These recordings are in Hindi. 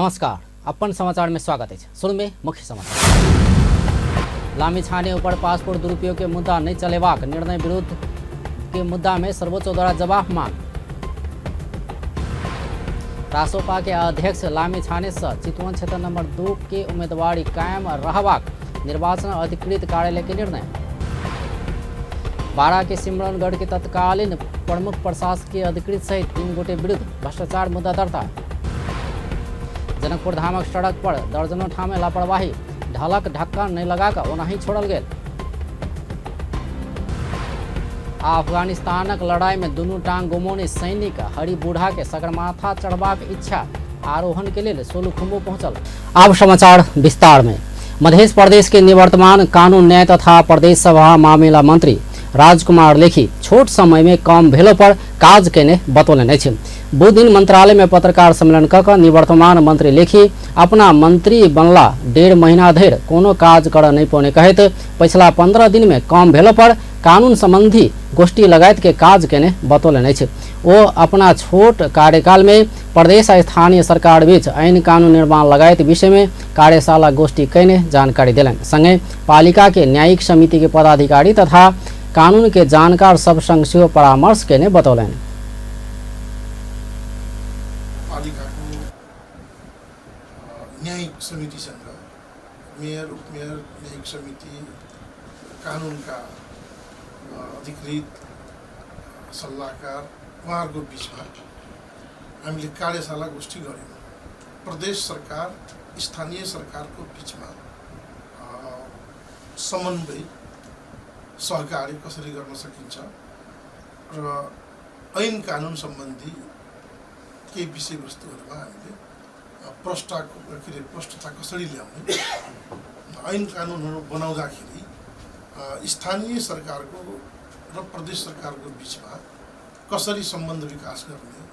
नमस्कार, अपन समाचार में स्वागत है। शुरू में मुख्य समाचार। लामी छाने ऊपर पासपोर्ट दुरुपयोग के मुद्दा नहीं चलेबाक निर्णय विरुद्ध के मुद्दा में सर्वोच्च द्वारा जवाब मांग। रासोपा के अध्यक्ष लामी छाने से चितवन क्षेत्र नंबर 2 के उम्मीदवारी कायम रहबाक निर्वाचन अधिकृत कार्यालय के निर्णय। बारा के सिमरनगढ़ के तत्कालीन प्रमुख प्रशासकीय अधिकृत सहित 3 गोटे विरुद्ध भ्रष्टाचार मुद्दा दर्ता। जनकपुर धामक सड़क पर दर्जनों ठाम लापरवाही, ढलक ढक्कन नहीं लगाकर ओनाही छोड़ल गेल। अफगानिस्तानक लड़ाई में दुनू टांग गुमौनी सैनिक हरि बूढ़ा के सगरमाथा चढ़बाक इच्छा आरोहण के लिए सोलुखुम्बु पहुंचल। अब समाचार विस्तार में। मध्य प्रदेश के निवर्तमान कानून न्याय तथा प्रदेश सभा मामला मंत्री राजकुमार लेखी छोट समय में कम भेलो पर काज केने बतौलनि अछि। बुध दिन मंत्रालय में पत्रकार सम्मेलन कऽ निवर्तमान मंत्री लेखी अपना मंत्री बनला 1.5 महीना धरि कोनो काज कर नहीं पौने कहैत पिछला 15 दिन में कम भेलो पर कानून संबंधी गोष्ठी लगायत के काज केने बतौलनि अछि। ओ अपना छोट कार्यकाल में प्रदेश आ स्थानीय सरकार बीच आईन कानून निर्माण लगायत विषय में कार्यशाला गोष्ठी केने जानकारी देलनि। संगे पालिका के न्यायिक समिति के पदाधिकारी तथा कानून के जानकार सब संग सेहो परामर्श केने बतौलनि। पालिकाको न्यायिक समितिसँग मेयर, उपमेयर, न्यायिक समिति, कानुनका अधिकृत सल्लाहकार उहाँहरूको बिचमा हामीले कार्यशाला गोष्ठी गऱ्यौँ। प्रदेश सरकार, स्थानीय सरकारको बिचमा समन्वय सहकार्य कसरी गर्न सकिन्छ र ऐन कानुन सम्बन्धी केही विषयवस्तुहरूमा हामीले प्रष्टता कसरी ल्याउने, ऐन कानुनहरू बनाउँदाखेरि स्थानीय सरकारको र प्रदेश सरकारको बिचमा कसरी सम्बन्ध विकास गर्ने।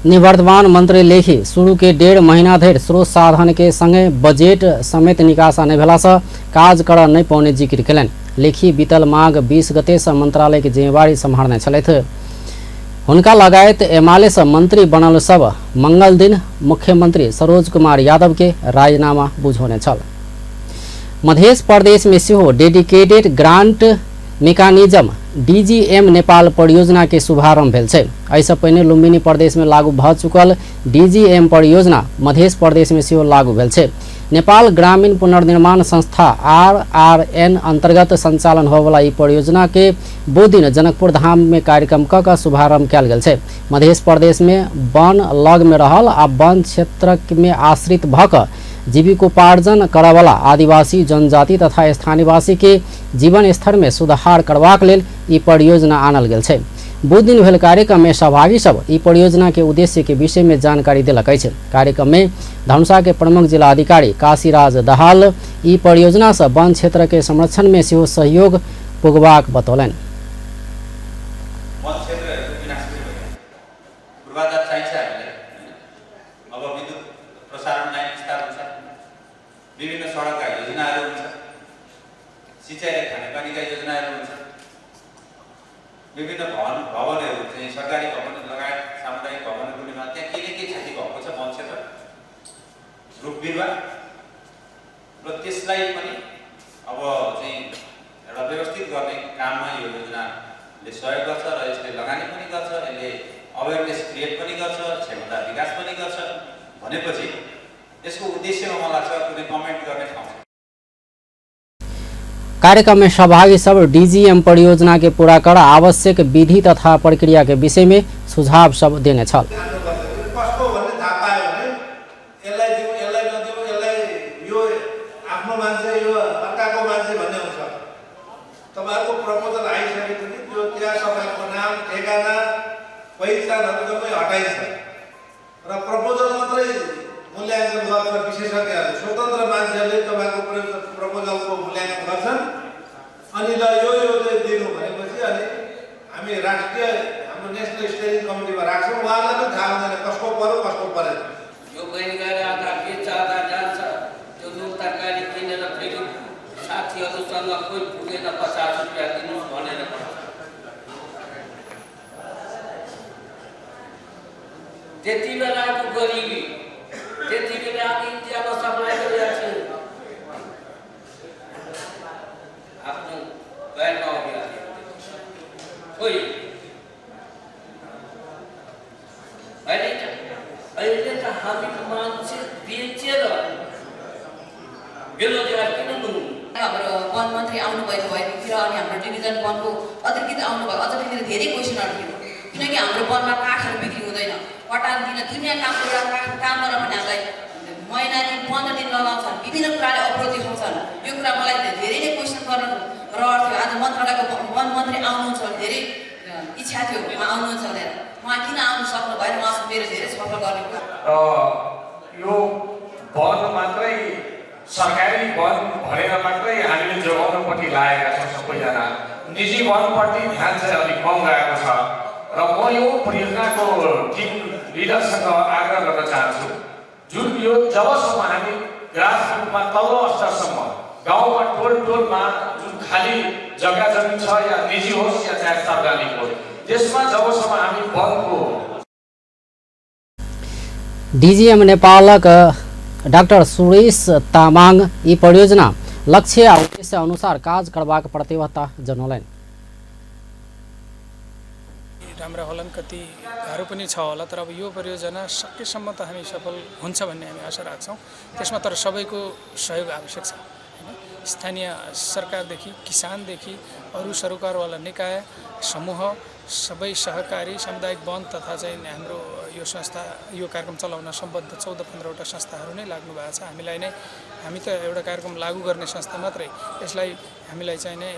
निवर्तमान मंत्री लेखी शुरू के 1.5 महीना धरि स्रोत साधन के संगे बजेट समेत निकासा नहीं भेला से काज कर नहीं पौने जिक्र केलनि। लेखी बीतल माघ 20 गते से मंत्रालय की जिम्मेवारी सम्हारने छलथि। हुनका लगायत एमाले से मंत्री बनल सब मंगल दिन मुख्यमंत्री सरोज कुमार यादव के राजीनामा बुझौने छल। मध्य प्रदेश में सेहो dedicated grant mechanism DGM Nepal परियोजना के शुभारंभ भेल छै। एहिसँ पहिने लुम्बिनी प्रदेश में लागू भ चुकल DGM परियोजना मध्य प्रदेश में सेहो लागू भेल छै। नेपाल ग्रामीण पुनर्निर्माण संस्था RRN अंतर्गत संचालन होवला ई परियोजना के बुध दिन जनकपुर धाम में कार्यक्रम कऽ शुभारंभ कयल गेल छै। मध्य प्रदेश में वन लग में रहल आ वन क्षेत्र में आश्रित भऽ जीविकोपार्जन करवाला आदिवासी जनजाति तथा स्थानीयवासी के जीवन स्तर में सुधार करबाक लेल ई परियोजना आनल गेल छै। बुध दिन भेल कार्यक्रम में सहभागी सब ई परियोजना के उद्देश्य के विषय में जानकारी देलक अछि। कार्यक्रम में धनुषा के प्रमुख जिलाधिकारी काशीराज दहाल ई परियोजना से वन क्षेत्र के संरक्षण में सेहो सहयोग पुगबाक बतौलनि। विभिन्न सडकका योजनाहरू हुन्छ, सिँचाइ र खानेपानीका योजनाहरू हुन्छ, विभिन्न भवनहरू चाहिँ सरकारी भवन लगायत सामुदायिक भवनहरूको निर्माण त्यहाँ के न के क्षति भएको छ वन क्षेत्र, रुख बिरुवा र त्यसलाई पनि अब चाहिँ एउटा व्यवस्थित गर्ने काममा यो योजनाले सहयोग गर्छ र यसले लगानी पनि गर्छ, यसले अवेरनेस क्रिएट पनि गर्छ, क्षमता विकास पनि गर्छ भनेपछि यसको उद्देश्यमा मलाई लाग्छ कुनै कमेन्ट गर्ने ठाउँ छ। कार्यक्रम में सहभागी सब DGM परियोजना के पूरा कर आवश्यक विधि तथा प्रक्रिया के विषय में सुझाव सब देने छल। मूल्याङ्कन गर्छ विशेषज्ञहरू, स्वतन्त्र मान्छेहरूले तपाईँको प्रपोजलको मूल्याङ्कन गर्छन् अनि ल यो चाहिँ दिनु भनेपछि अनि हामी राष्ट्रिय हाम्रो नेसनल स्टेरिङ कमिटीमा राख्छौँ। उहाँलाई पनि थाहा हुँदैन कसको पर्यो कसको परेन। यो बहिनी गएर आधा बेच्छ आधा जान्छ, त्यो नुन तरकारी किनेर फेरि साथीहरूसँग कोही पुगेन 50 रुपियाँ दिनुहोस् भनेर त्यति बेलाको गरिबी, त्यति बेला इन्डियामा सप्लाई गरिरहेको थियो। आफ्नो बयानमा खोइ अहिले त हामी मान्छे बेचेर बेरोजगार किन हुनु? हाम्रो वन मन्त्री आउनुभएको भएदेखि अनि हाम्रो डिभिजन वनको अतिरिक्त आउनुभयो, अझ पनि धेरै क्वेसनहरू थियो। किनकि हाम्रो वनमा काठहरू बिक्री हुँदैन, पटान दिन दुनियाँ कामको एउटा काम गर्न पनि हामीलाई महिना दिन 15 दिन लगाउँछन्, विभिन्न कुराले अवरोध देखाउँछन्। यो कुरा मलाई धेरै नै क्वेसन गर्न रहर थियो। आज मन्त्रालयको वन मन्त्री आउनुहुन्छ, धेरै इच्छा थियो उहाँ आउनुहुन्छ भनेर। उहाँ किन आउनु सक्नु भएन, उहाँसँग मेरो धेरै छलफल गर्ने कुरा। यो वन मात्रै सरकारी वन भनेर मात्रै हामीले जोगाउनपट्टि लागेका छौँ। सबैजना निजी वनप्रति ध्यान चाहिँ अलिक कम गएको छ र म यो परियोजनाको टिम लिडरसँग आग्रह गर्न चाहन्छु, जुन यो जबसम्म हामी ग्रासरुटमा तल्लो स्तरसम्म गाउँमा टोलमा जुन खाली जग्गा जमिन छ, या निजी होस् या चाहे सार्वजनिक होस्, त्यसमा जबसम्म हामी वनको DGM नेपालका डाक्टर सुरेश तामाङ यी परियोजना लक्ष्य आ उद्देश्य अनुसार काज करबाक प्रतिबद्धता जनाउलनि। राम्रा होलान्, कति गाह्रो पनि छ होला, तर अब यो परियोजना सकेसम्म त हामी सफल हुन्छ भन्ने हामी आशा राख्छौँ। त्यसमा तर सबैको सहयोग आवश्यक छ। स्थानीय सरकारदेखि किसानदेखि अरू सरोकारवाला निकाय समूह सबै सहकारी सामुदायिक वन तथा चाहिँ हाम्रो यो संस्था यो कार्यक्रम चलाउन सम्बद्ध 14-15वटा संस्थाहरू नै लाग्नु भएको छ। हामी त एउटा कार्यक्रम लागू गर्ने संस्था मात्रै, यसलाई हामीलाई चाहिँ नै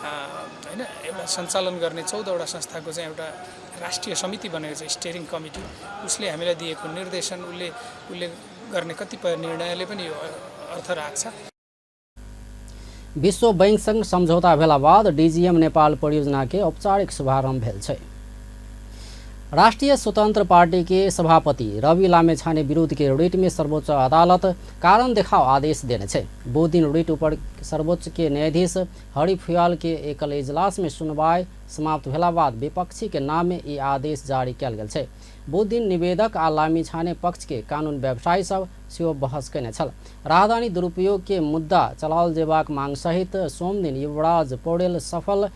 हैन एउटा सञ्चालन गर्ने 14वटा संस्थाको चाहिँ एउटा राष्ट्रिय समिति बनेको छ, स्टियरिङ कमिटी। उसले हामीलाई दिएको निर्देशन, उसले गर्ने कतिपय निर्णयले पनि यो अर्थ राख्छ। विश्व बैंकसँग समझौता भेला बाद DGM नेपाल परियोजना के औपचारिक शुभारंभ भेल छै। राष्ट्रीय स्वतंत्र पार्टी के सभापति रवि लामेछाने विरोध के रिट में सर्वोच्च अदालत कारण देखाओ आदेश देने छे। 2 दिन रिट ऊपर सर्वोच्च के न्यायाधीश हरि फुयाल के एकल इजलास में सुनवाई समाप्त भेला बाद विपक्षी के नाम में ये आदेश जारी किया गेल छे। 2 दिन निवेदक आ लामिछाने पक्ष के कानून व्यवसायी सब सेहो बहस कने छल। राजधानी दुरुपयोग के मुद्दा चलाओल जेबाक मांग सहित सोम दिन युवराज पौडेल सफल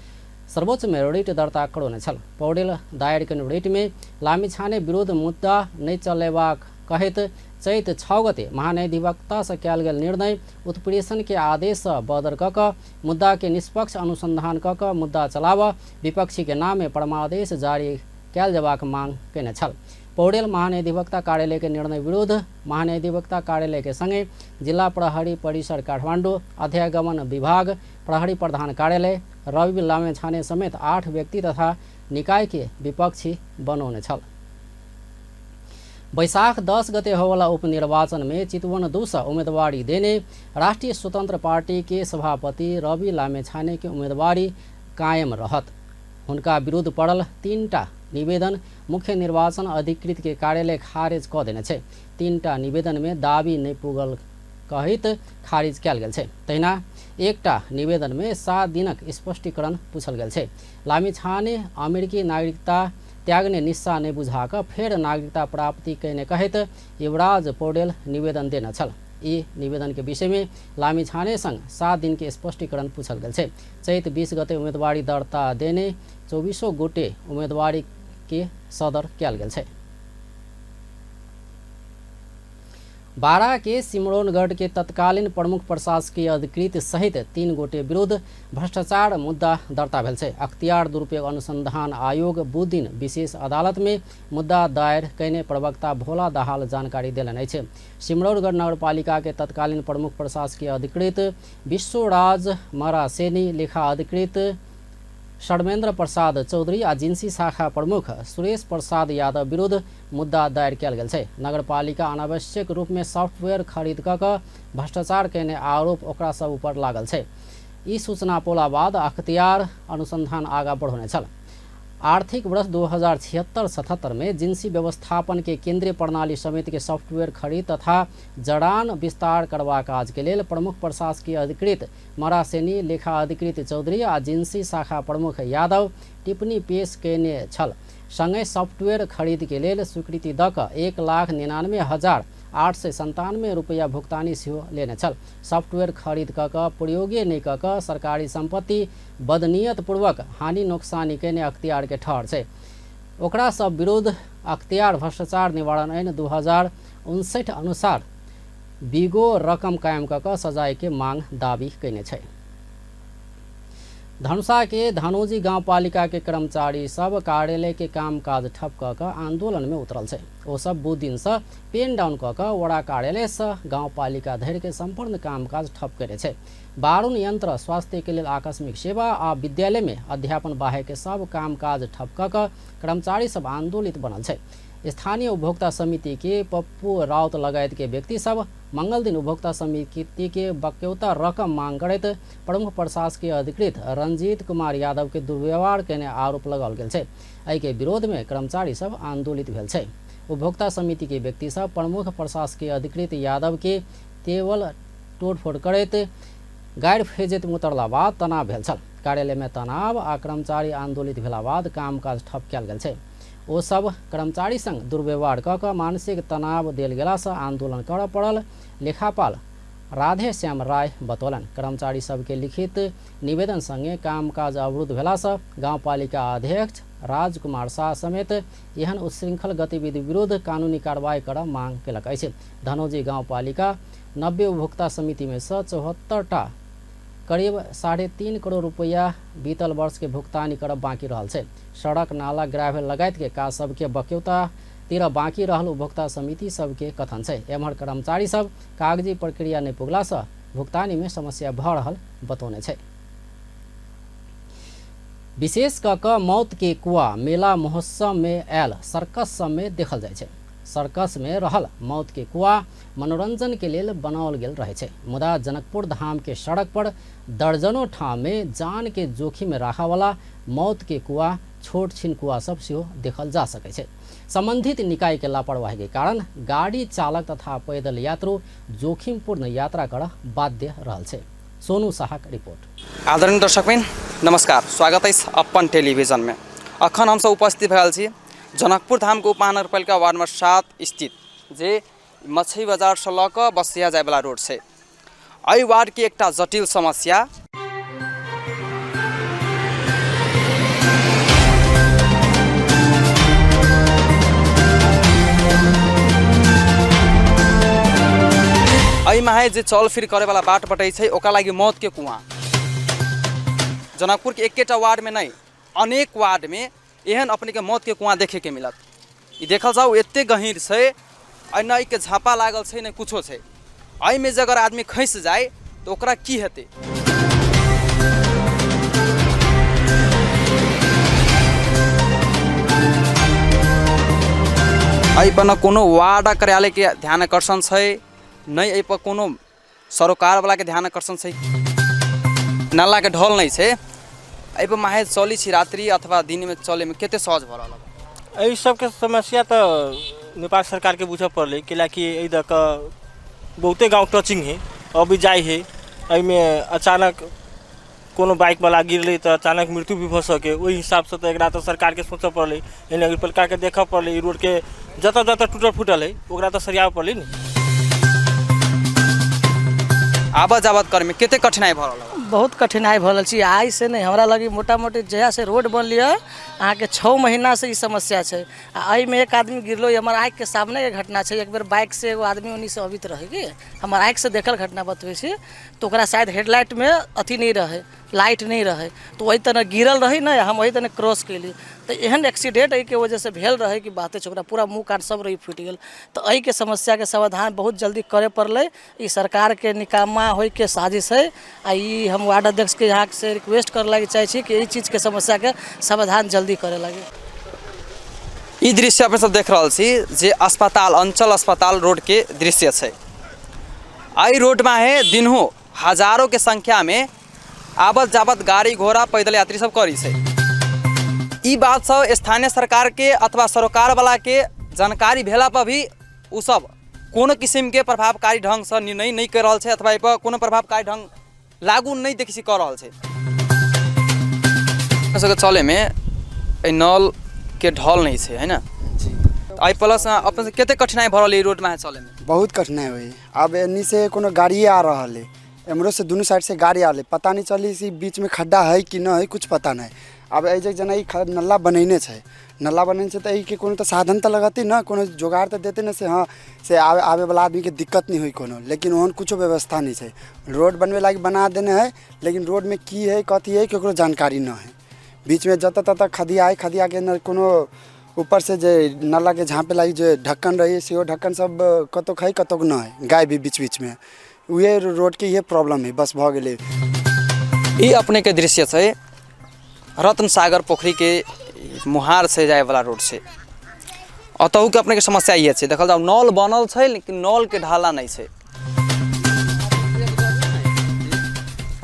सर्वोच्च में रिट दर्ता करोने छल। पौडेल दायर के रिट में लामिछाने विरोध मुद्दा नहीं चलेबाक कहित चैत 6 गते महान्यायाधिवक्ता से कयल गेल निर्णय उत्प्रेषण के आदेश बदर कक मुद्दा के निष्पक्ष अनुसंधान कक मुद्दा चलाव विपक्षी के नाम में परमादेश जारी कयल जेबाक मांग केने छल। पौडेल महान्यायाधिवक्ता कार्यालय के निर्णय विरुद्ध महान्यायाधिवक्ता कार्यालय के संगे जिला प्रहरी परिसर काठमाडौँ, अध्यागमन विभाग, प्रहरी प्रधान कार्यालय, रवि लामेछाने समेत 8 व्यक्ति तथा निकाय के विपक्षी बनाउने छल। वैशाख 10 गते होवाला उपनिर्वाचन में चितवन 2 उम्मीदवारी देने राष्ट्रीय स्वतंत्र पार्टी के सभापति रवि लामेछाने के उम्मीदवारी कायम रहत। उनका विरुद्ध पड़ल 3टा निवेदन मुख्य निर्वाचन अधिकृत के कार्यालय खारिज क देने छे। 3टा निवेदन में दाबी नहीं पुगल कहित खारिज कयल गेल छे। तहिना एकटा निवेदन में 7 दिनक स्पष्टीकरण पूछल गेल छे। लामिछाने अमेरिकी नागरिकता त्यागने निस्सा नहीं बुझाक फेर नागरिकता प्राप्ति कहने कहित युवराज पौडेल निवेदन देना छल। यी निवेदन के विषय में लामिछाने संग 7 दिन के स्पष्टीकरण पूछल गेल छे। चैत 20 गते उम्मीदवारी दर्ता देने 24 गोटे उम्मीदवारी के सदर कयल गेल छे। बारा के सिमरौनगढ़ के तत्कालीन प्रमुख प्रशासकीय अधिकृत सहित 3 गोटे विरुद्ध भ्रष्टाचार मुद्दा दर्ता भेल छे। अख्तियार दुरुपयोग अनुसंधान आयोग 2 दिन विशेष अदालत में मुद्दा दायर कैने प्रवक्ता भोला दाहाल जानकारी देलनि छे। सिमरौनगढ़ नगरपालिका के तत्कालीन प्रमुख प्रशासकीय अधिकृत विश्वराज मरासेनी, लेखा अधिकृत षडमेन्द्र प्रसाद चौधरी आ जिन्सी शाखा प्रमुख सुरेश प्रसाद यादव विरुद्ध मुद्दा दायर कयल गेल छे। नगरपालिका अनावश्यक रूप में सॉफ्टवेयर खरीद कऽ भ्रष्टाचार केने आरोप ओकरा सब ऊपर लागल छे। ई सूचना पोला बाद अख्तियार अनुसंधान आगा बढ़ौने छल। आर्थिक वर्ष 2076-77 में जिंसी व्यवस्थापन के केंद्रीय प्रणाली समिति के सॉफ्टवेयर खरीद तथा जड़ान विस्तार करवा काज के लेल प्रमुख प्रशासकीय अधिकृत मरासेनी, लेखा अधिकृत चौधरी आ जिंसी शाखा प्रमुख यादव टिप्पणी पेश केने छल। संगे सॉफ्टवेयर खरीद के लेल स्वीकृति द क 1,99,897 रुपया भुगतानी सेहो लेने छल। सॉफ्टवेयर खरीद क प्रयोगे नहीं क सरकारी संपत्ति बदनीयत पूर्वक हानि नोकसानी केने अख्तियार के ठहर छै। ओकरा सब विरुद्ध अख्तियार भ्रष्टाचार निवारण ऐन 2059 अनुसार बिगो रकम कायम क सजाय के मांग दावी कैने छै। धनुषा के धनौजी गाउँपालिका के कर्मचारी सब कार्यालय के कामकाज ठप क आंदोलन में उतरल छै। ओ सब बुध दिन से पेन डाउन क वड़ा कार्यालय से गाउँपालिका धरि के संपूर्ण कामकाज ठप करे छै। बारूण यंत्र, स्वास्थ्य के लिए आकस्मिक सेवा आ विद्यालय में अध्यापन बाहे के सब कामकाज ठप क कर्मचारी सब आंदोलित बनल छै। स्थानीय उपभोक्ता समिति के पप्पू राउत लगायत के व्यक्ति सब मंगल दिन उपभोक्ता समिति के बक्यौता रकम मांग करैत प्रमुख प्रशासकीय अधिकृत रंजीत कुमार यादव के दुर्व्यवहार केने आरोप लगाओल गेल छै। एहि के विरोध में कर्मचारी सब आंदोलित भेल छै। उपभोक्ता समिति के व्यक्ति सब प्रमुख प्रशासकीय अधिकृत यादव के टेबल तोड़फोड़ करैत गाड़ी फेजैत उतरला बाद तनाव भेल छल। कार्यालय में तनाव आ कर्मचारी आंदोलित भेला बाद कामकाज ठप कयल गेल छै। ओ सब कर्मचारी संग दुर्व्यवहार क मानसिक तनाव देल गेला से आंदोलन करऽ पड़ल। लेखापाल राधे श्याम राय बतौलन। कर्मचारी सब के लिखित निवेदन संगे कामकाज अवरुद्ध भेला से गाउँपालिका अध्यक्ष राजकुमार शाह समेत एहन उच्छृंखल गतिविधि विरुद्ध कानूनी कार्रवाई करऽ मांग केलक अछि। धनौजी गाउँपालिका 90 उपभोक्ता समिति में से 74टा करीब 3.5 करोड़ रुपया बीतल वर्ष के भुगतानी करब बाकी रहल छै। सड़क, नाला, ग्रावेल लगायत के काज सबके बक्यौता तेरह बाकी रहल उपभोक्ता समिति सबके कथन छै। एम्हर कर्मचारी सब कागजी प्रक्रिया नहीं पुगला से भुगतानी में समस्या भ रहल बतौने छै। विशेष क मौत के कुआ मेला महोत्सव में आयल सर्कस सब में देखल जाय छै। सर्कस में रहल मौत के कुआ मनोरंजन के लिए बनाओल गेल रहे छै। मुदा जनकपुर धाम के सड़क पर दर्जनों ठाम में जान के जोखिम में राखा वाला मौत के कुआ, छोट छिन कुआ सब सेहो देखल जा सकै छै। संबंधित निकाय के लापरवाही के कारण गाड़ी चालक तथा पैदल यात्रु जोखिमपूर्ण यात्रा कर बाध्य रहल छै। सोनू शाहक रिपोर्ट। आदरणीय दर्शकबिन नमस्कार, स्वागत है अपन टेलीविजन में। अखन हम सब उपस्थित भेल छी जनकपुर धाम के उपमहानगरपालिका वार्ड नंबर 7 स्थित जे मछली बाजार से लऽ कऽ बसिया जाय वाला रोड छै। एहि वार्ड के एकटा जटिल समस्या एहि में जे चल फिर करे वाला बाट बटै छै ओकरा लागि मौत के कुआं। जनकपुर के एकेटा वार्ड में नहीं, अनेक वार्ड में एहन अपने के मौत के कुआं देखे के मिलत। ई देखल जाऊ एते गहीर छै, न के झापा लागल छै, न कुछो छै। एहि में अगर आदमी खसि जाए तो ओकरा की हेतै। एहि पर न कोनो वार्ड कार्यालय के ध्यान आकर्षण छै, नहीं एहि पर कोनो सरोकार वाला के ध्यान आकर्षण छै। नाला के ढोल नहीं छै। एहि पर माहे चली छी रात्रि अथवा दिन में चले में केते सहज भ रहल। एहि सबके समस्या तो नेपाल सरकार के बुझे पड़ले, कि एहि द क बहुते गांव टचिंग है, अभी जाए है। एहि में अचानक कोनो बाइक वाला गिरले तो अचानक मृत्यु भी भ सके। वही हिसाब से तो एकरा तो सरकार के सोचे पड़ले, नगरपालिका के देखे पड़ले। रोड के जत जत टूटल फूटल है ओकरा तो सरियावे पड़ले न। आबा जावत कर में केते कठिनाई भ रहल। बहुत कठिनाई भरल छी। आई से नहीं, हमरा लगी मोटा मोटी जहिया से रोड बनलिए अहाँ के 6 महीना से ई समस्या छै। एहि में एक आदमी गिरलो, हमार आँख के सामने के घटना छै। एक बेर बाइक से एगो आदमी उन्हीं से अबित रहे कि हमार आँख से देखल घटना बतबै छी। तो ओकरा शायद हेडलाइट में अथी नहीं रहे, लाइट नहीं रहे, तो वही तरह गिरल रही ना, हम वही तरह क्रॉस कैली तो एहन एक्सीडेंट एहि के वजह से भेल रहे कि बाते छै। ओकरा पूरा मुँह कान सब रही फूट गेल। तो एहि के समस्या के समाधान बहुत जल्दी करे पड़ले। ई सरकार के निकामा होय के साजिश है। आ ई हम वार्ड अध्यक्ष के यहाँ से रिक्वेस्ट करे लगे चाहे छी कि ई चीज के समस्या के समाधान जल्दी करे लगे। ई दृश्य अपने सब देख रहल छी जे अस्पताल, अंचल अस्पताल रोड के दृश्य छै। एहि रोड में है दिनों हजारों के संख्या में आवत जावत गाड़ी घोड़ा पैदल यात्री सब करी छै। ई बात सब स्थानीय सरकार के अथवा सरकार वाला के जानकारी भेला पर भी उ सब कोनो किसिम के प्रभावकारी ढंग से निर्णय नहीं कर रहल छै अथवा एहि पर कोनो प्रभावकारी ढंग लागू नहीं देखि कर रहल छै। सबके चले में नल के ढल नहीं है ना आई प्लस अपन कते कठिनाई भरल रोड में चले में बहुत कठिनाई हुई। अब एनी से कोनो गाड़ी आ रहा है एमरो से दोनों साइड से गाड़ी आ रही पता नहीं चली इसी बीच में खड्डा है कि ना है कुछ पता नहीं। अब ऐसे जना नल्ला बनैने छै नल्ला बनैने छै तो के कोनो तो साधन तो लगती ना कोनो जोगाड़ तो देते ना से हाँ से आवे वाला आदमी के दिक्कत नहीं हुई कोनो लेकिन वहाँ कुछ व्यवस्था नहीं है। रोड बनवे लागी बना देने है लेकिन रोड में की है कथी है केकरो जानकारी ना है। बीच में जत तत खदिया के न कोनो ऊपर से जे नाला के झाँपे लागी जो ढक्कन रही से ढक्कन सब कतोक है कतोक न है गाय भी बीच बीच में उहे रोड के ये प्रॉब्लम है बस भ गेले। ये अपने के दृश्य है रत्न सागर पोखरी के मुहार से जाए वाला रोड से अतहु के अपने के समस्या ये है देखल जाओ नल बनल है लेकिन नल के ढाला नहीं है।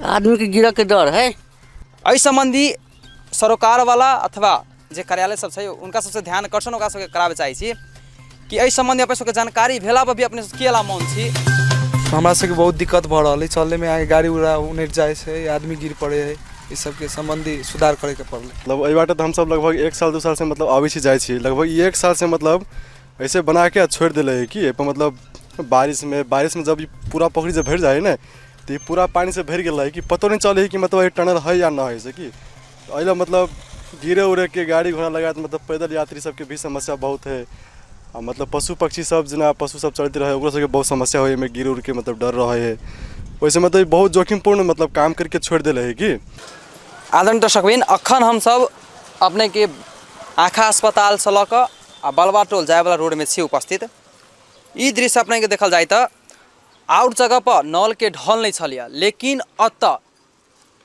आदमी के गिरा के डर है। एहि संबंधी सरोकार वाला अथवा जे कार्यालय सब है उनका सबसे ध्यान आकर्षण ओकरा सबके करावे चाही छी कि एहि संबंधी अपने सबके जानकारी भेला पर भी अपने सब केला मौन छी। हमरा सबके बहुत दिक्कत भ रहा है चलने में आगे गाड़ी उड़ा उनट जाए से आदमी गिर पड़े है इस सब के संबंधी सुधार करे के पड़ले। मतलब एहि बाटे तो हम सब लगभग 1 साल 2 साल से मतलब आबै छी जाए छी लगभग 1 साल से मतलब ऐसे बना के छोड़ दिले है कि मतलब बारिश में जब पूरा पोखरी जब भर जाए ना तो ये पूरा पानी से भर गया है कि पतो नहीं चले कि मतलब ये टनल है या ना है से कि अइला मतलब गिरे उड़े के गाड़ी घोड़ा लगा तो मतलब पैदल यात्री सबके भी समस्या बहुत है। मतलब पशु पक्षी सब जना पशु सब चलते रहे ओकरा सबके बहुत समस्या हो में गिर उड़ के मतलब डर रहा है वैसे मतलब बहुत जोखिमपूर्ण मतलब काम करके छोड़ दिले है कि आदरणीय दर्शकबिन अखन हम सब अपने के आँखा अस्पताल से लऽ कऽ आ बलवा टोल जाए वाला रोड में छी उपस्थित। ई दृश्य अपने के देखल जाए तो आउट जगह पर नल के ढल नहीं छलिया लेकिन अत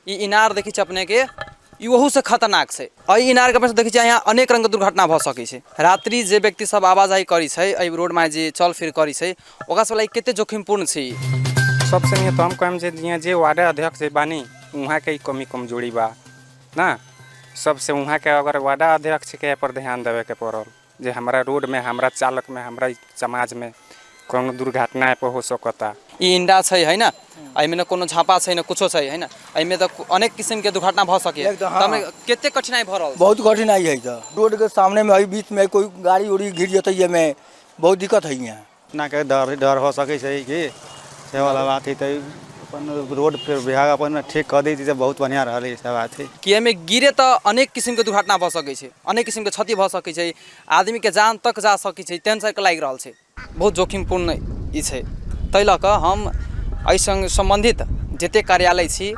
ई इनार देखी अपने के वहू से खतरनाक है। एहि इनार के देखी यहाँ अनेक रंग दुर्घटना भ सकै छै। रात्रि जे व्यक्ति सब आवाजाही करी छै एहि रोड में जे चल फिर करी छै ओकरा सब लागि कते जोखिमपूर्ण छै। सबसे नहीं तो हम कहम जे वार्ड अध्यक्ष बानी वहाँ के कमी कमजोरी बा ना सबसे वहाँ के अगर वार्ड अध्यक्ष के पर ध्यान देवे के पड़ल जे हमारा रोड में हमारा चालक में हमारा समाज में कोनो दुर्घटना पर हो सकता। ई इंडा है ना एहिमे न कोनो झापा है न कुछो है ना एहिमे तो अनेक किस्म के दुर्घटना भ सके केते कठिनाई भ रहल बहुत कठिनाई है रोड के सामने में है बीच में कोई गाड़ी उड़ी गिर जते में बहुत दिक्कत है यहाँ ना के डर हो सके छै कि से वाला बात है तो अपन रोड फिर विभाग अपन ठीक कर दी तो बहुत बढ़िया रही सब बात है कि एहिमे गिरे तो अनेक किस्म के दुर्घटना भ सके छै अनेक किस्म के क्षति भ सके छै आदमी के जान तक जा सके छै टेंशन के लागि रहल छै बहुत जोखिमपूर्ण ई छै। तै लऽ कऽ हम एहि संबंधित जते कार्यालय छी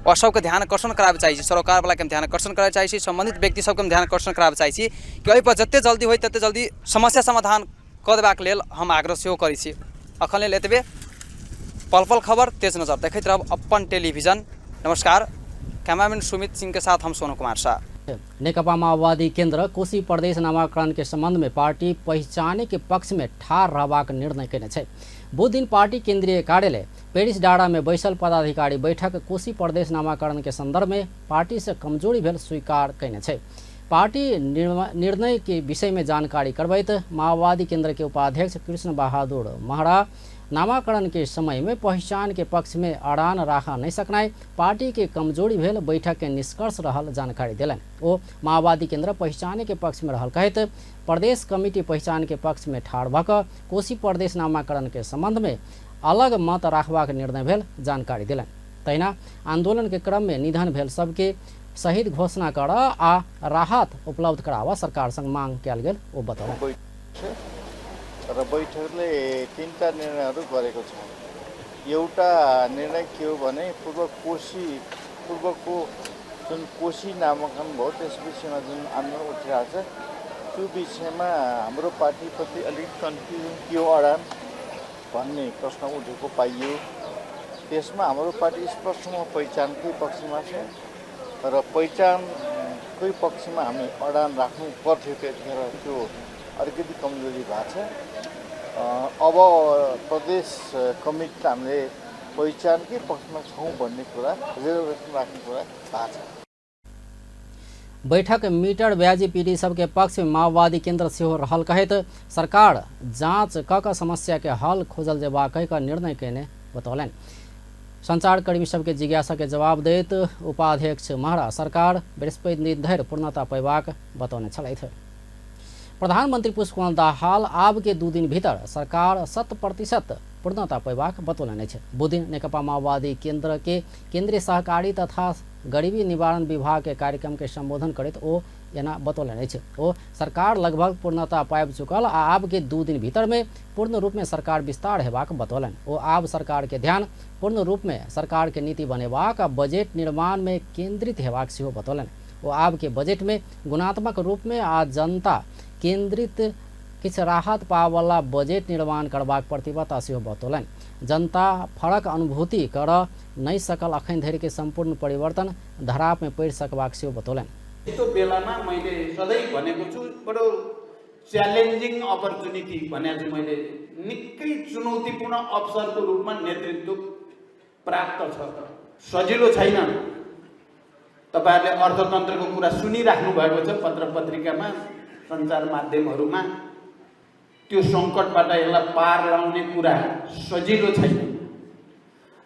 और सबके ध्यान आकर्षण करावे चाही छी सरकार वाला के ध्यान आकर्षण करावे चाही छी संबंधित व्यक्ति सबके ध्यान आकर्षण करावे चाही छी कि एहि पर जते जल्दी होय तते जल्दी समस्या समाधान कऽ देबाक लेल हम आग्रह सेहो करै छी। अखन लेल एतबे पल पल खबर तेज नजर देखैत रहब अपन टेलीविजन। नमस्कार कैमरामैन सुमित सिंह के साथ हम सोनू कुमार शाह। नेकपा माओवादी केंद्र कोशी प्रदेश नामाकरण के संबंध में पार्टी पहचाने के पक्ष में ठार रहबाक निर्णय केने छै। बुध दिन पार्टी केंद्रीय कार्यालय पेरिस डाँडा में बैसल पदाधिकारी बैठक कोशी प्रदेश नामाकरण के संदर्भ में पार्टी से कमजोरी भेल स्वीकार केने छै। पार्टी निर्णय के विषय में जानकारी करबैत माओवादी केंद्र के उपाध्यक्ष कृष्ण बहादुर महरा नामाकरण के समय में पहचान के पक्ष में अड़ान राखा नहीं सकनाय पार्टी के कमजोरी भेल बैठक के निष्कर्ष रहल जानकारी दिलन। ओ माओवादी केंद्र पहचाने के पक्ष में रहल कहत प्रदेश कमिटी पहचान के पक्ष में ठाड़ भ क कोशी प्रदेश नामाकरण के संबंध में अलग मत राखबाक निर्णय भेल जानकारी दिलन। तहिना आंदोलन के क्रम में निधन भेल सबके शहीद घोषणा कर आ राहत उपलब्ध करावा सरकार संग मांग कयल गेल ओ बताउँ। र बैठकले 3टा निर्णयहरू गरेको छ। एउटा निर्णय के हो भने पूर्वको जुन कोशी नामाकरण भयो त्यस विषयमा जुन आन्दोलन उठिरहेको छ त्यो विषयमा हाम्रो पार्टीप्रति अलिक कन्फ्युजन के हो अडान भन्ने प्रश्न उठेको पाइयो। त्यसमा हाम्रो पार्टी स्पष्टमा पहिचानकै पक्षमा छ र पहिचानकै पक्षमा हामी अडान राख्नु पर्थ्यो त्यतिखेर त्यो अलिकति कमजोरी भएको छ। अब प्रदेश कमिटी हामीले पहिचानकै पक्षमा छौँ भन्ने कुरा रिजर्भेसन राख्ने कुरा भएको छ। बैठक मीटर ब्याजी पीढ़ी सबके पक्ष में माओवादी केंद्र से हो रहल कहत सरकार जांच क समस्या के हल खोजल जेबाक निर्णय केने बतौलन। संचार कर्मी सबके जिज्ञासा के जवाब देत उपाध्यक्ष महरा सरकार बृहस्पति दिन धरि पूर्णता पैबाक बतौने छलथि। प्रधानमंत्री पुष्पकमल दाहाल आब के 2 दिन भीतर सरकार 100% पूर्णता पैबाक बतौलन अछि। बुधदिन नेकपा माओवादी केंद्र के केंद्रीय सहकारी तथा गरीबी निवारण विभाग के कार्यक्रम के संबोधन करैत ओ एना बतौलन अछि। ओ सरकार लगभग पूर्णता पाबि चुकल आ आब के 2 दिन भीतर में पूर्ण रूप में सरकार विस्तार हेबाक बतौलन। ओ आब सरकार के ध्यान पूर्ण रूप में सरकार के नीति बनेबाक आ बजट निर्माण में केंद्रित हेबाक सेहो बतौलन। ओ आब के बजट में गुणात्मक रूप में आ जनता केंद्रित किछु राहत पावला बजट निर्माण करबाक प्रतिबद्धता सेहो बतौलन। जनता फरक अनुभूति कर नहीं सकल अखन धरि के संपूर्ण परिवर्तन धराप में पड़ सकबाक सेहो बतौलन। यस्तो बेलामा मैले सधैँ भनेको छु बडो च्यालेन्जिङ अपर्चुनिटी भने चाहिँ मैले निकै चुनौतीपूर्ण अवसरको रूपमा नेतृत्व प्राप्त छ। सजिलो छैन। तपाईहरुले अर्थतन्त्रको कुरा सुनिराख्नु भएको छ पत्र पत्रिकामा सञ्चार माध्यमहरुमा। त्यो संकटबाट यसलाई पार लाउने कुरा सजिलो छैन।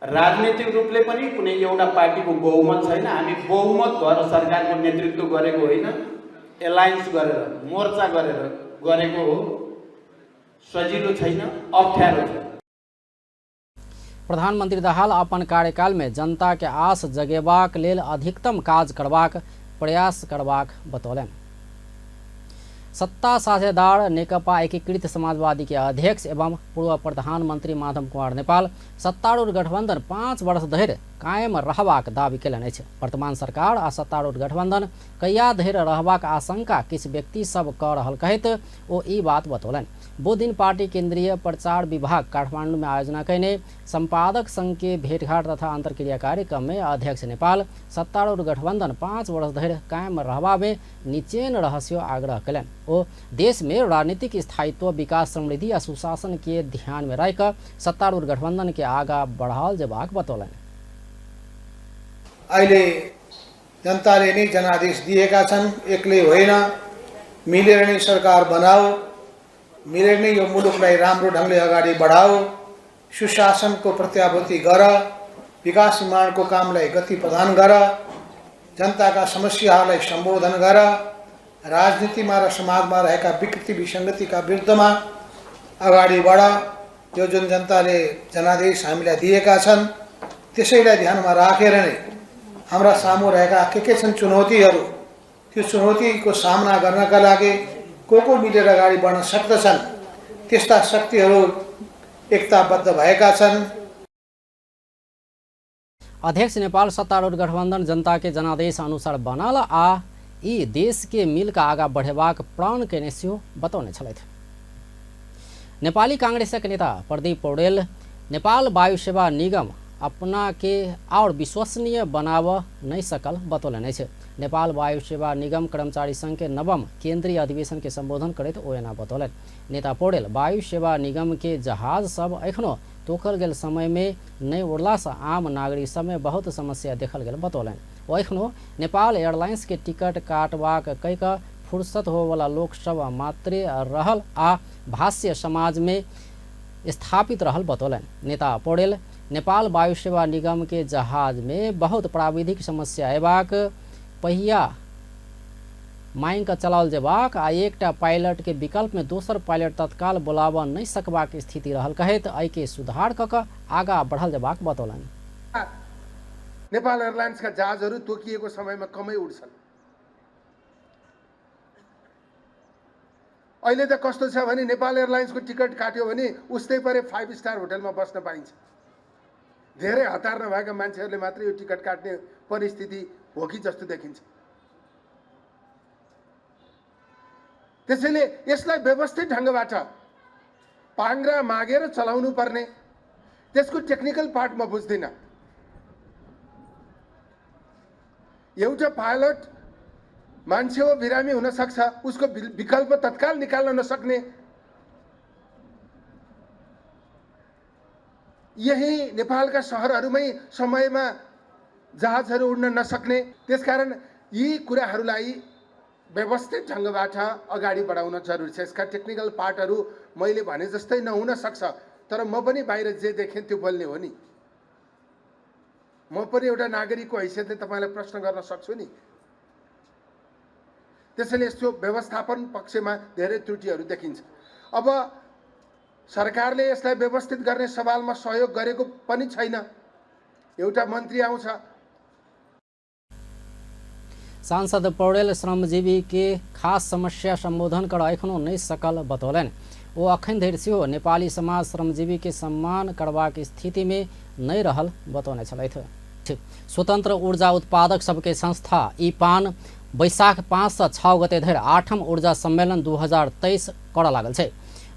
राजनीतिक रूपले पनि कुनै एउटा पार्टीको बहुमत छैन। हामी बहुमत भएर सरकारको नेतृत्व गरेको होइन, एलायन्स गरेर मोर्चा गरेर गरेको हो। सजिलो छैन, अप्ठ्यारो छ। प्रधानमंत्री दाहाल अपन कार्यकाल में जनता के आस जगेबाक लेल अधिकतम काज करबाक प्रयास करबाक बतौलन। सत्ता साझेदार नेकपा एकीकृत समाजवादी के अध्यक्ष एवं पूर्व प्रधानमंत्री माधव कुमार नेपाल सत्तारूढ़ गठबंधन 5 वर्ष धरि कायम रहबाक दावी केलनि अछि। वर्तमान सरकार आ सत्तारूढ़ गठबंधन कहिया धरि रहबाक आशंका किछु व्यक्ति सब कऽ रहल कहैत ओ ई बात बतौलन। वो दिन पार्टी केंद्रीय प्रचार विभाग काठमांडू में आयोजना कैने संपादक संघ के भेंटघाट तथा अंतरक्रिया कार्यक्रम में अध्यक्ष नेपाल सत्तारूढ़ गठबंधन 5 वर्ष धरि कायम रहबा में निचेन रहस्यो आग्रह कलन। ओ देश में राजनीतिक स्थायित्व, विकास, समृद्धि आ सुशासन के ध्यान में राखि सत्तारूढ़ गठबंधन के आगा बढ़ाल जेबाक बतौलन। अहिले जनताले नै जनादेश दिएका छन्, एक्लै होइन, मिलेर नै सरकार बनाओ, मिलेर नै यो मुलुकलाई राम्रो ढंगले अगाडि बढाओ, सुशासनको प्रत्याभूति गर, विकास निर्माणको कामलाई गति प्रदान गर, जनताका समस्याहरूलाई सम्बोधन गर, राजनीतिमा र समाजमा रहेका विकृति विसङ्गतिका विरुद्धमा अगाडि बढ। यो जुन जनताले जनादेश हामीलाई दिएका छन् त्यसैलाई ध्यानमा राखेर नै हाम्रा सामु रहेका के छन् चुनौतीहरू, त्यो चुनौतीको सामना गर्नका लागि को मिलेर अगाडि बढ्न सक्दछन् त्यस्ता शक्तिहरू एकताबद्ध भएका छन्। अध्यक्ष नेपाल सत्तारूढ़ गठबंधन जनता के जनादेश अनुसार बनल आ ई देश के मिलकर आगा बढ़ेबाक प्रण केने सेहो बतौने छलथि। नेपाली कांग्रेसक नेता प्रदीप पौडेल नेपाल वायु सेवा निगम अपना के और विश्वसनीय बनाव नहीं सकल बतौलन अछि। नेपाल वायु सेवा निगम कर्मचारी संघ के 9वां केंद्रीय अधिवेशन के संबोधन करैत ओ एना बतौलन। नेता पौडेल वायु सेवा निगम के जहाज सब एखनो तोकल गेल समय में नहीं उड़ला से आम नागरिक सब में बहुत समस्या देखल गेल बतौलन। ओ एखनो नेपाल एयरलाइंस के टिकट काटबाक कई फुर्सत हो वाला लोक सब मात्रे रहल आ भाष्य समाज में स्थापित रहल बतौलन। नेता पौडेल नेपाल वायु सेवा निगम के जहाज में बहुत प्राविधिक समस्या अयबाक, पहिया मांग चलाओल जेबाक आ एकटा पायलट के विकल्प में दोसर पायलट तत्काल बोलाब नहीं सकबाक स्थिति रहल कहैत एहि के सुधार कऽ आगा बढ़ल जेबाक बतौलन। नेपाल एयरलाइन्स का जहाजहरू तोकिएको समयमा कमै उड्छन्। अहिले त कस्तो छ भने नेपाल एयरलाइन्स को टिकट काट्यो भने उस्तै परे 5 स्टार होटलमा बस्न पाइन्छ। धेरै हतार नभएका मान्छेहरूले मात्र यो टिकट काट्ने परिस्थिति हो कि जस्तो देखिन्छ। त्यसैले यसलाई व्यवस्थित ढंगबाट पाङ्ग्रा मागेर चलाउनु पर्ने, त्यसको टेक्निकल पार्ट म बुझ्दिन। एउटा पायलट मान्छे हो बिरामी हुन सक्छ, उसको विकल्प तत्काल निकाल्न नसक्ने, यही नेपालका शहरहरूमै समयमा जहाजहरू उड्न नसक्ने, त्यसकारण यी कुराहरूलाई व्यवस्थित ढङ्गबाट अगाडि बढाउन जरुरी छ। यसका टेक्निकल पार्टहरू मैले भने जस्तै नहुन सक्छ, तर म पनि बाहिर जे देखेँ त्यो बोल्ने हो नि। म पनि एउटा नागरिकको हैसियतले तपाईँलाई प्रश्न गर्न सक्छु नि। त्यसैले यस्तो व्यवस्थापन पक्षमा धेरै त्रुटिहरू देखिन्छ। अब सरकारले यसलाई व्यवस्थित गर्ने सवालमा सहयोग गरेको पनि छैन। एउटा मन्त्री आउँछ। सांसद पौडेल श्रमजीवी के खास समस्या संबोधन कर एखनो नहीं सकल बतौलन। वो अखन धरि सेहो नेपाली समाज श्रमजीवी के सम्मान करबाक स्थिति में नहीं रहल बतौने छलथि। स्वतंत्र ऊर्जा उत्पादक सबके संस्था ईपान वैशाख 5 से 6 गते धरि 8म ऊर्जा सम्मेलन 2023 कर लागल छै।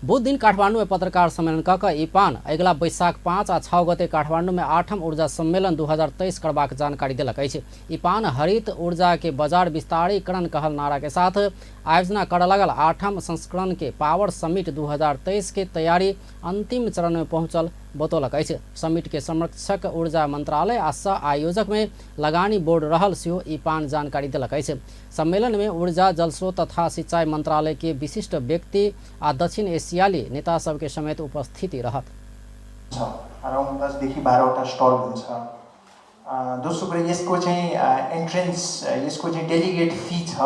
बुध दिन काठमाडौँ में पत्रकार सम्मेलन कऽ ईपान अगिला वैशाख 5 आ 6 गते काठमाडौँ में 8म ऊर्जा सम्मेलन 2023 करबाक जानकारी दिलक अछि। ईपान हरित ऊर्जा के बाजार विस्तारीकरण कहल नारा के साथ आयोजना कर लगल 8म संस्करण के पावर समिट 2023 के तैयारी अंतिम चरण में पहुंचल बतौलक अछि। समिट के संरक्षक ऊर्जा मंत्रालय आ सह आयोजक में लगानी बोर्ड रहल सेहो ईपान जानकारी दिलक अछि। सम्मेलन में ऊर्जा जलस्रोत तथा सिंचाई मंत्रालय के विशिष्ट व्यक्ति आ दक्षिण एशियाली नेता सबके समेत उपस्थिति रहत। अराउन्ड 10 देखि 12वटा स्टल हुन्छ। दोस्रो कुरा यसको चाहिँ एन्ट्रेन्स यसको चाहिँ डेलिगेट फी छ,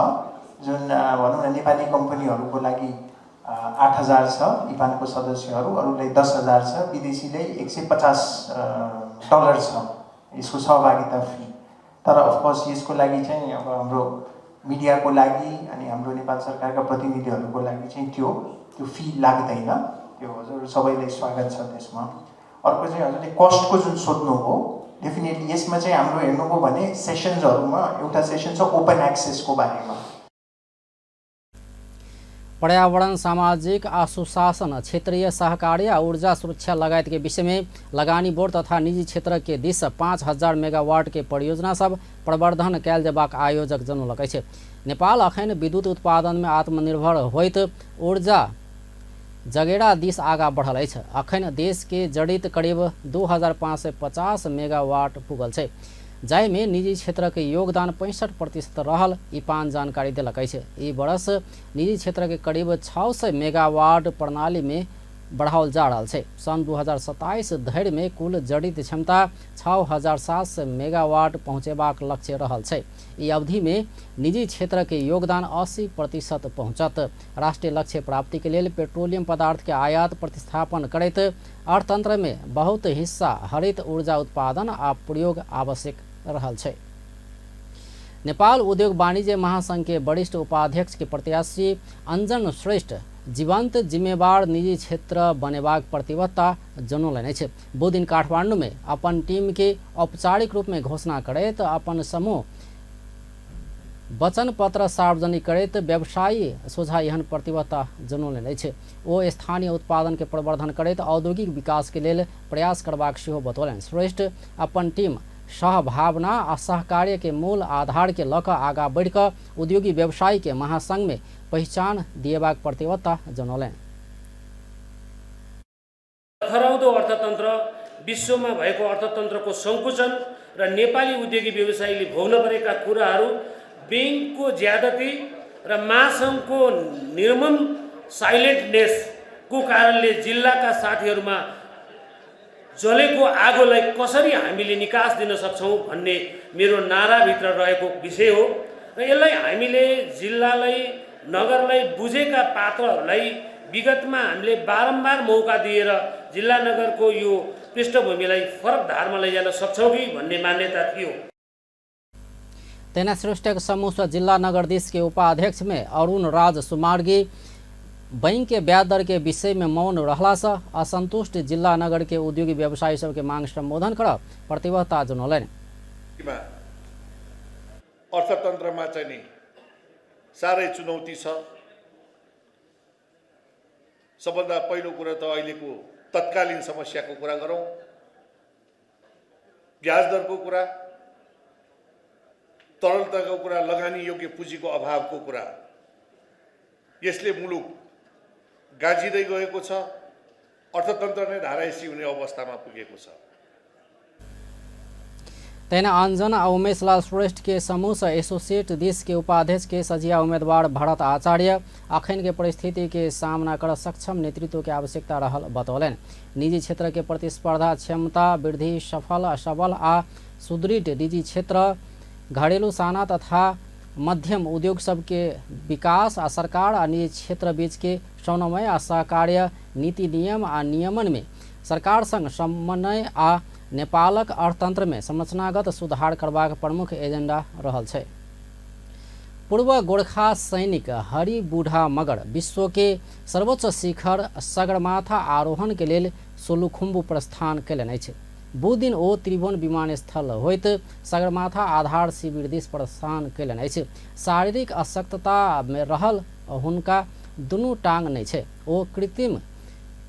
जुन भनौँ न नेपाली कम्पनीहरूको लागि 8,000 छ, इपानको सदस्यहरू अरूलाई 10,000 छ, विदेशीले $150 छ यसको सहभागिता फी। तर अफकोर्स यसको लागि चाहिँ अब हाम्रो मिडियाको लागि अनि हाम्रो नेपाल सरकारका प्रतिनिधिहरूको लागि चाहिँ त्यो फी लाग्दैन। त्यो हजुर सबैलाई स्वागत छ त्यसमा। अर्को चाहिँ हजुरले कस्टको जुन सोध्नु हो, डेफिनेटली यसमा चाहिँ हाम्रो हेर्नुभयो भने सेसन्सहरूमा एउटा सेसन छ ओपन एक्सेसको बारेमा। पर्यावरण, सामाजिक आ सुशासन, क्षेत्रीय सहकारी आ ऊर्जा सुरक्षा लगायत के विषय में लगानी बोर्ड तथा निजी क्षेत्र के दिस 5,000 मेगावाट के परियोजना सब प्रवर्धन कैल जेबाक आयोजक जनौलक अछि। नेपाल अखन विद्युत उत्पादन में आत्मनिर्भर होइत ऊर्जा जगेरा दिस आगा बढ़ल अछि। अखन देश के जड़ित करीब 2,550 मेगावाट पुगल छै, जाहि में निजी क्षेत्र के योगदान 65% रहल ईपान जानकारी दिलक अछि। ई बरस निजी क्षेत्र के करीब 600 मेगावाट प्रणाली में बढ़ाओल जा रहा है। सन 2027 धरि में कुल जड़ित क्षमता 6,700 मेगावाट पहुँचेबाक लक्ष्य रहल है। ई अवधि में निजी क्षेत्र के योगदान 80% पहुँचत। राष्ट्रीय लक्ष्य प्राप्ति के लिए पेट्रोलियम पदार्थ के आयात प्रतिस्थापन करैत अर्थतंत्र में बहुत हिस्सा हरित ऊर्जा उत्पादन आ प्रयोग आवश्यक रहल है। नेपाल उद्योग वाणिज्य महासंघ के वरिष्ठ उपाध्यक्ष के प्रत्याशी अंजन श्रेष्ठ जीवंत जिम्मेवार निजी क्षेत्र बनेबाक प्रतिबद्धता जनौलनि अछि। बुध दिन काठमांडू में अपन टीम के औपचारिक रूप में घोषणा करैत अपन समूह वचन पत्र सार्वजनिक करैत व्यवसायी सोझा एहन प्रतिबद्धता जनौलनि अछि। ओ स्थानीय उत्पादन के प्रवर्धन करैत औद्योगिक विकास के लेल प्रयास करबाक सेहो बतौलनि। श्रेष्ठ अपन टीम सहभावना आ सहकार्य के मूल आधार के लक आगा बढ़कर उद्योगी व्यवसायी के महासंघ में पहचान दिएबाक प्रतिबद्धता जनौलनि। खराउँदो अर्थतन्त्र, विश्वमा भएको अर्थतन्त्रको सङ्कुचन र नेपाली उद्योगी व्यवसायीले भोग्न परेका कुराहरू, बैंकको ज्यादती र महासंघको निर्मम साइलेन्टनेसको कारणले जिल्लाका साथीहरूमा जलेको आगोलाई कसरी हामीले निकास दिन सक्छौँ भन्ने मेरो नाराभित्र रहेको विषय हो। र यसलाई हामीले जिल्लालाई, नगरलाई, बुझेका पात्रहरूलाई विगतमा हामीले बारम्बार मौका दिएर जिल्ला नगरको यो पृष्ठभूमिलाई फरक धारमा लैजान सक्छौँ कि भन्ने मान्यता थियो। तेना श्रेष्ठ के समूह से जिला नगरधीश के उपाध्यक्ष में अरुण राज सुमार्गी बैंक के ब्याज दर के विषय में मौन रहला से असंतुष्ट जिला नगर के उद्योगी व्यवसायी सब के मांग संबोधन कर प्रतिबद्धता जनौलनि। अर्थतन्त्रमा चाहिँ नि साह्रै चुनौती छ। सबभन्दा पहिलो कुरा त अहिलेको तत्कालीन समस्याको कुरा गरौँ, ब्याज दरको कुरा, तरलताको कुरा, लगानी योग्य पुँजीको अभावको कुरा। यसले मुलुक गाजिँदै गएको छ, अर्थतन्त्र नै धाराइसी हुने अवस्थामा पुगेको छ। तैना अंजन आ उमेश लाल श्रेष्ठ के समूह से एसोसिएट देश के उपाध्यक्ष के सजिया उम्मीदवार भरत आचार्य अखन के परिस्थिति के सामना कर सक्षम नेतृत्व के आवश्यकता रहल बतौलन। निजी क्षेत्र के प्रतिस्पर्धा क्षमता वृद्धि सफल सबल आ सुदृढ़ निजी क्षेत्र घरेलू साना तथा मध्यम उद्योग सबके विकास आ सरकार आ निजी क्षेत्र बीच के समन्वय आ सहकार्य नीति नियम आ नियमन में सरकार संग समन्वय आ नेपालक अर्थतंत्र में संरचनागत सुधार करबाक प्रमुख एजेंडा रहल छै। पूर्व गोरखा सैनिक हरि बूढ़ा मगर विश्व के सर्वोच्च शिखर सगरमाथा आरोहण के लेल सोलुखुम्बु प्रस्थान कयलनि अछि। बुध दिन ओ त्रिभुवन विमानस्थल होइत सगरमाथा आधार शिविर दिस प्रस्थान कयलनि अछि। शारीरिक अशक्तता में रहल हुनका दुनू टांग नहीं छै। ओ कृत्रिम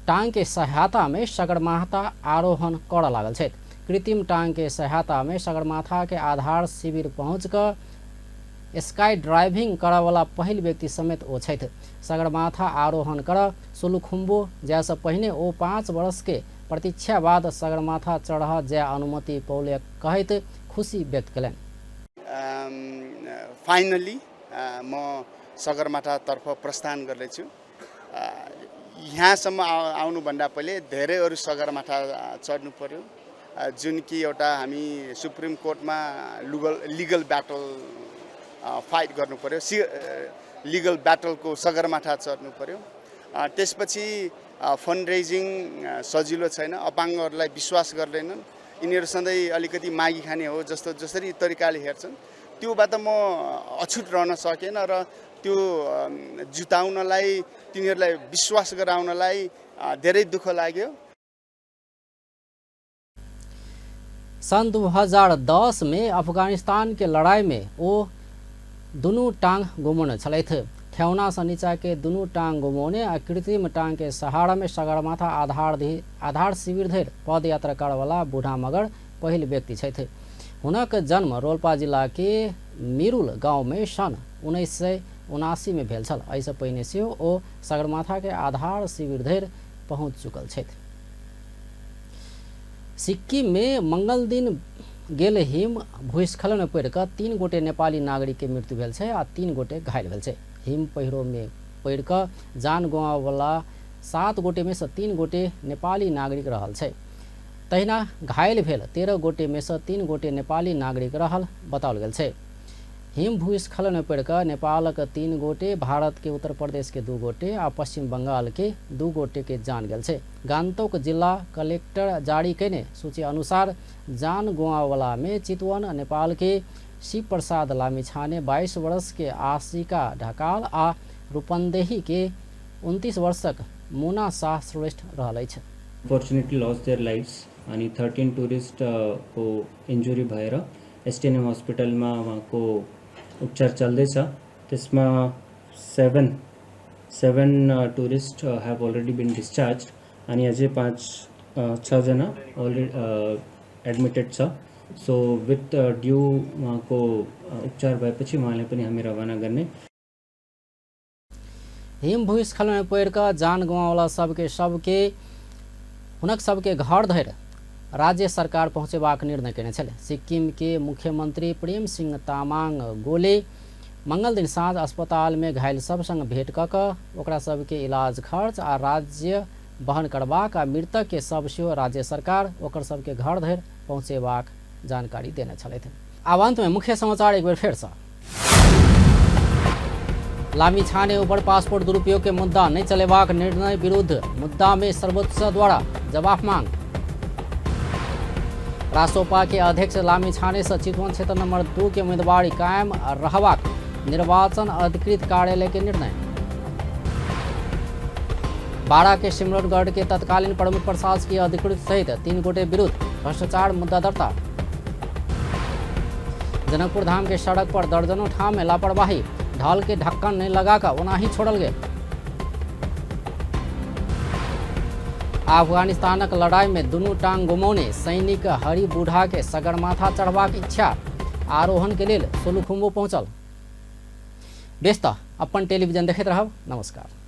टांग के सहायता में सगरमाथा आरोहण कर लागल छथि। कृत्रिम टांग के सहायता में सगरमाथा के आधार शिविर पहुँच कर स्काई ड्राइविंग करय वाला पहिल व्यक्ति समेत ओ छथि। सगरमाथा आरोहण कर सोलुखुम्बु जाय से पहिने ओ 5 वर्ष के प्रतीक्षा बाद सगरमाथा चढ़ जाय अनुमति पौले कहैत खुशी व्यक्त कयलनि। फाइनली म सगरमाथातर्फ प्रस्थान गर्दैछु। यहाँसम्म आउनुभन्दा पहिले धेरै अरू सगरमाथा चढ्नु पर्यो, जुन कि एउटा हामी सुप्रिम कोर्टमा लिगल ब्याटल फाइट गर्नु पर्यो। लिगल ब्याटलको सगरमाथा चढ्नु पर्यो। त्यसपछि फन्ड रेजिङ सजिलो छैन, अपाङ्गहरूलाई विश्वास गर्दैनन्, यिनीहरू सधैँ अलिकति मागी खाने हो जसरी तरिकाले हेर्छन्। त्योबाट म अछुट रहन सकेन र त्यो जुटाउनलाई तिनीहरूलाई विश्वास गराउनलाई धेरै दुःख लाग्यो। सन 2010 में अफगानिस्तान के लड़ाई में वो दुनू टांग गुमौने छलथि। ठेहुना से नीचा के दुनू टांग गुमौने आ कृत्रिम टांग के सहारा में सगरमाथा आधार शिविर धरि पद यात्रा करय वाला बूढ़ा मगर पहिल व्यक्ति छथि। हुनक जन्म रोल्पा जिला के मिरुल गांव में सन 1979 में भेल छल। एहिसँ पहिने सेहो ओ सगरमाथा के आधार शिविर धरि पहुँच चुकल छथि। सिक्किम में मंगल दिन गेल हिम भूस्खलन में पड़ कऽ 3 गोटे नेपाली नागरिक के मृत्यु भेल छै आ 3 गोटे घायल भेल छै। हिम पहिरो में पड़ कऽ जान गंवाबय वाला 7 गोटे में से 3 गोटे नेपाली नागरिक रहल छै। तहिना घायल भेल 13 गोटे में से 3 गोटे नेपाली नागरिक रहल बताओल गेल छै। हिम भूस्खलन में पड़ कऽ नेपाल के 3 गोटे, भारत के उत्तर प्रदेश के 2 गोटे आ पश्चिम बंगाल के 2 गोटे के जान गेल छै। गान्तोक जिला कलेक्टर जारी कयने सूची अनुसार जान गुमावला में चितवन नेपाल के शिव प्रसाद लामिछाने 22 वर्ष के आशिका ढकाल आ रूपन्देही के 29 वर्षक मुना शाह श्रेष्ठ रहल अछि। Fortunately lost their lives अनि 13 टुरिस्ट को इन्जुरी भएर एसटिएनएम हस्पिटलमा उहाँको उपचार चल्दैछ। त्यसमा 7 tourist have already been discharged अनि अझै 5-6 जना अलरेडी एडमिटेड छ। सो विथ ड्यू उहाँको उपचार भएपछि उहाँले पनि हामी रवाना गर्ने। हिम भूस्खलन में पड़ कऽ जान गंवावला सबके हुनक सबके घर धरि राज्य सरकार पहुँचेबाक निर्णय केने छल। सिक्किम के मुख्यमंत्री प्रेम सिंह तामाङ गोले मंगल दिन साँझ अस्पताल में घायल सब संग भेंट कऽ ओकरा सबके इलाज खर्च आ राज्य बहन करबाक आ मृतक के सब सेहो राज्य सरकार ओकर सबके घर धरि पहुँचेबाक जानकारी देने छलथि। आब अंत में मुख्य समाचार एक बेर फेर सँ। लामिछाने ऊपर पासपोर्ट दुरुपयोग के मुद्दा नहीं चलेबाक निर्णय विरुद्ध मुद्दा में सर्वोच्च द्वारा जवाब मांग। रासोपा के अध्यक्ष लामिछाने से चितवन क्षेत्र नंबर 2 के उम्मीदवारी कायम रहबाक निर्वाचन अधिकृत कार्यालय के निर्णय। बारा के सिमरौनगढ़ के तत्कालीन प्रमुख प्रशासकीय अधिकृत सहित 3 गोटे विरुद्ध भ्रष्टाचार मुद्दा दर्ता। जनकपुर धाम के सड़क पर दर्जनों ठाम में लापरवाही, ढाल के ढक्कन नहीं लगाकर ओनाही छोड़ल गए। अफगानिस्तानक लड़ाई में दुनू टांग गुमौने सैनिक हरि बूढ़ा के सगरमाथा चढ़बाक इच्छा आरोहण के लिए सोलुखुम्बु पहुंचल। व्यस्त अपन टेलीविजन देखैत रहब। नमस्कार।